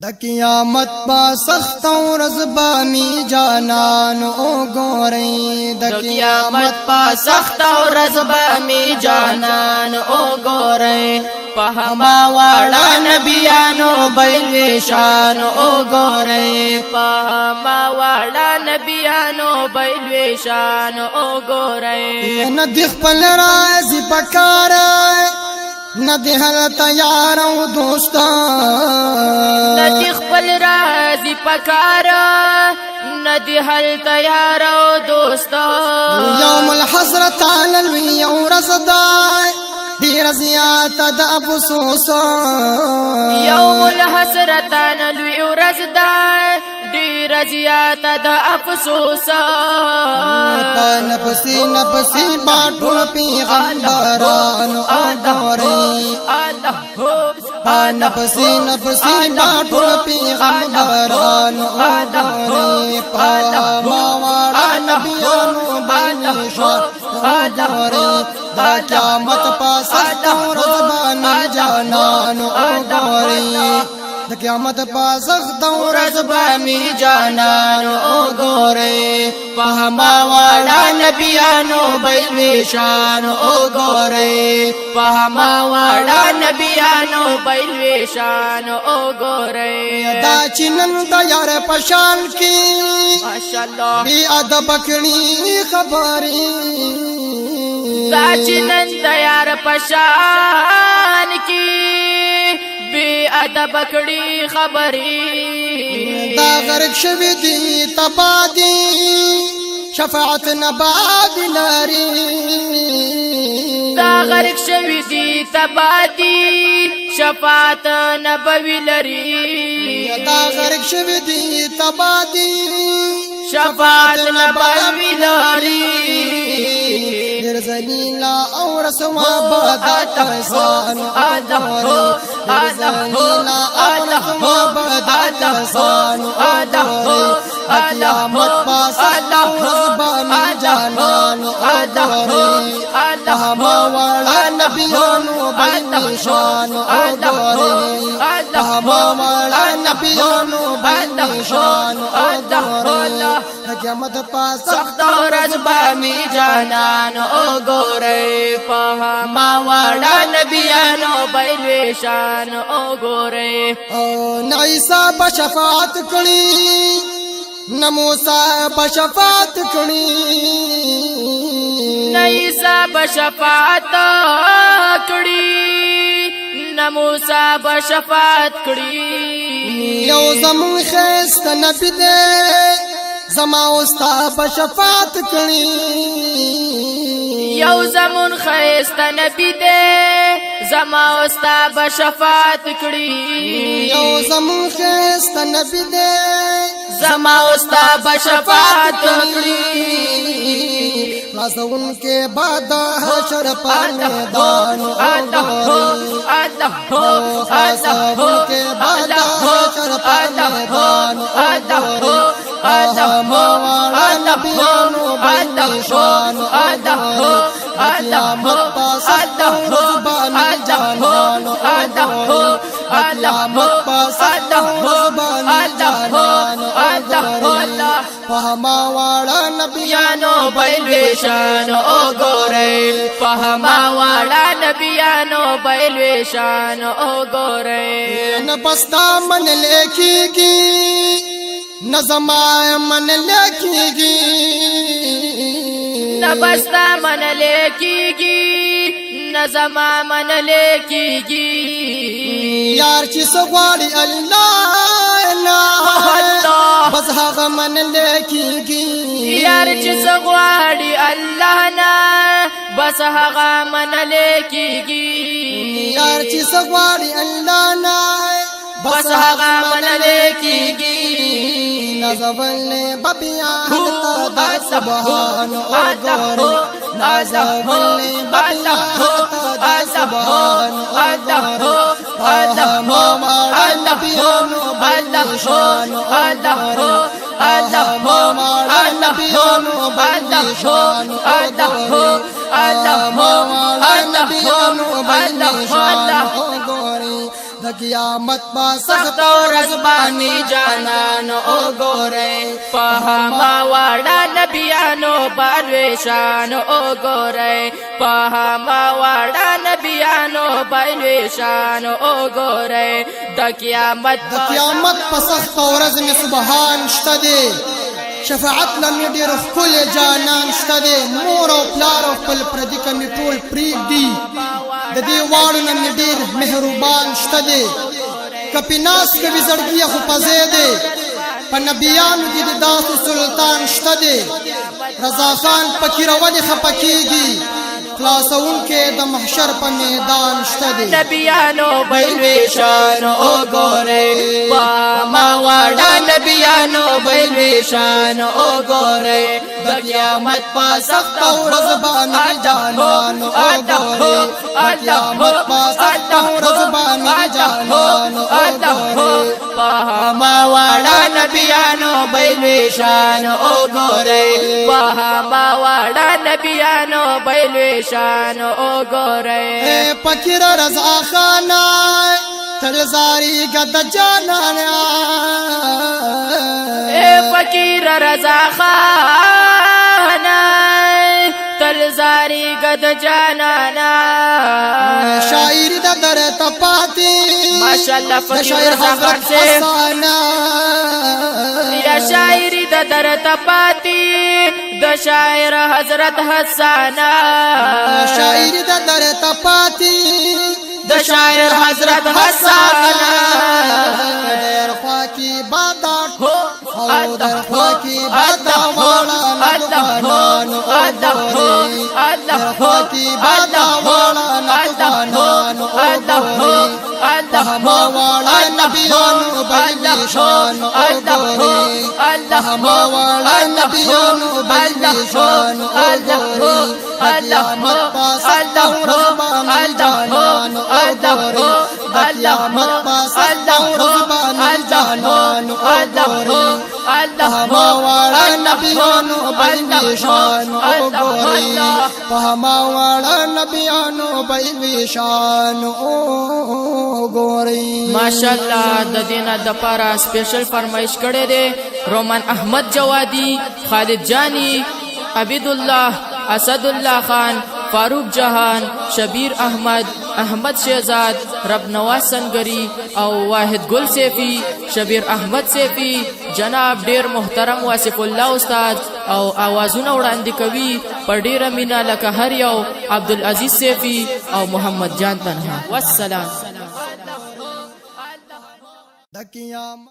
د قیامت با سخت ورځ با می جانان او ګورئ د قیامت با سخت ورځ با می جانان او ګورئ په هما واړه نبیانو بیل شان او ګورئ په هما واړه نبیانو بیل شان او ګورئ نه د خپل راز پکار نه د هر تیار او دوستان نه د خپل راز پکار نه د هر تیار او دوستان یوم الحسرت علی الوی او رزدای ډیر زیات د افسوس یوم الحسرت علی الوی او رزدای ډیر زیات د افسوس نفسی نفسی باټول پیغمبرانو ادوري نفسی نفسی باټول پیغمبرانو ادوري پاوا نبیانو باندې شو ادوري دا قیامت پاس ورځ باندې جانانو ادوري د قیامت پاس ورځ باندې جانانو ګورئ په هما واړه نبیانو بیل شان او ګورئ په هما واړه نبیانو بیل شان او ګورئ دا چنن د یار پشان کی ماشاءالله بی ادب کړي خبري دا چنن د یار پشان کی بی ادب کړي خبري دا غرق شوی دی تبادی شفاعت نباد لري دا غرق شوی دی تبادی شفاعت نبوی لري دا غرق شوی دی تبادی شفاعت نبوی لري در زلیلا او رسوا بدات حسان ادوري در زلیلا او رسوا بدات حسان ادوري قیامت پاس رزبان جانان ادوري هما والا نبیانو بین شان ادوري هما والا نبیانو بین شان ادوري قیامت پاس سخت ورځ به می جانانو وګورئ په هما واړه نبیانو بیل شان وګورئ نه عیسی په شفاعت کړي نه موسی په شفاعت کړي نه عیسی په شفاعت کړي نه موسی په شفاعت کړي یو زمون خست نبی دې زما استا په شفاعت کړي یو زمون خست نبی دې زما استا په شفاعت کړي یو زمون خست نبی دې زما استا په شفاعت کړي لازم کے بعد حشر پر میدان لازم کے بعد حشر پر میدان ہمارا نبیانو بین شان قیامت پاس رزبانی جانانو قیامت پاس رزبانی جانانو پہما والا نبیانو بیل شان او ګورئ په هما واړه نبیانو بیل شان او ګورئ نه پستا من لیکيږي نظما من لیکيږي نه پستا من لیکيږي نظما من لیکيږي یار چې سغواړي الله بس هغه من لیکيږي یار چې سغواړي الله نه بس هغه من لیکيږي یار چې سغواړي الله نه بس هغه من لیکيږي نازول ببیان تا سبحان او ګوري نازول ببیان تا سبحان او ګوري هما نبیانو بین شان او ګوري هما نبیانو بین شان او ګوري هما نبیانو بین شان او ګوري د د قیامت با سخت ورځ باندې جانان وګورئ په هما واړه نبیانو باندې شان وګورئ په هما واړه نبیانو باندې شان وګورئ د قیامت په سخت ورځ می سبحان شته دی شفاعت لمې ډېر ښکلی جانان شته دی مور او پلار او خپل پردي که مې ټول پرېږدي د دې واړو نه مې ډېر مهربان شته دی که پې ناست کوي زړګي خو په ځای دی په نبیانو کې د داسې سلطان شته دی رضا خان فقیره ولې خفه کېږي خلاصونکی د محشر په میدان شته دی نبیانو بلوي شان وګورئ په ما واړه نبیانو بلوي شان وګورئ د قیامت په سخت ورځ باندې جانان وګورئ د قیامت په سخت ورځ باندې جانان وګورئ په ما واړه نبیانو بلوي شان وګورئ په ما واړه نبیانو بلوي شان وګورئ فقیر رضا خان تلزاری گد جانان فقیر رضا خان تلزاری گد جانانا شاعر د درت پاتی ماشاءاللہ فقیر رضا خان سے یا شاعر د درت پاتی د شاعر حضرت حسانا شاعر د درت پاتی د شاعر حضرت حسانا در خواکی بادات او در خواکی بادات والا نتوانان اوگوری در خواکی بادات والا نتوانان اوگوری پهما والا نبیانو بلویشان اوگوری پهما والا نبیانو بلویشان اوگوری قیامت پاس رزبانی جانان اوگوری قیامت پاس رزبانی جانان اوگوری پهما والا نبیانو بلویشان اوگوری پهما والا نبیانو بلویشان اوگوری ماشاءاللہ د دینه د پارا سپیشل فرمایش کړي دي رومان احمد جوادی خالد جانی عبید الله اسد الله خان فاروق جهان شبیر احمد احمد شہزاد رب نواز سنگری او واحد گل سیفی شبیر احمد سیفی جناب ډیر محترم واصف الله استاد او आवाजونه وړاندې کوي په ډیره مینا لکه هر یو عبدالعزیز سیفی او محمد جان تنها والسلام د قیامت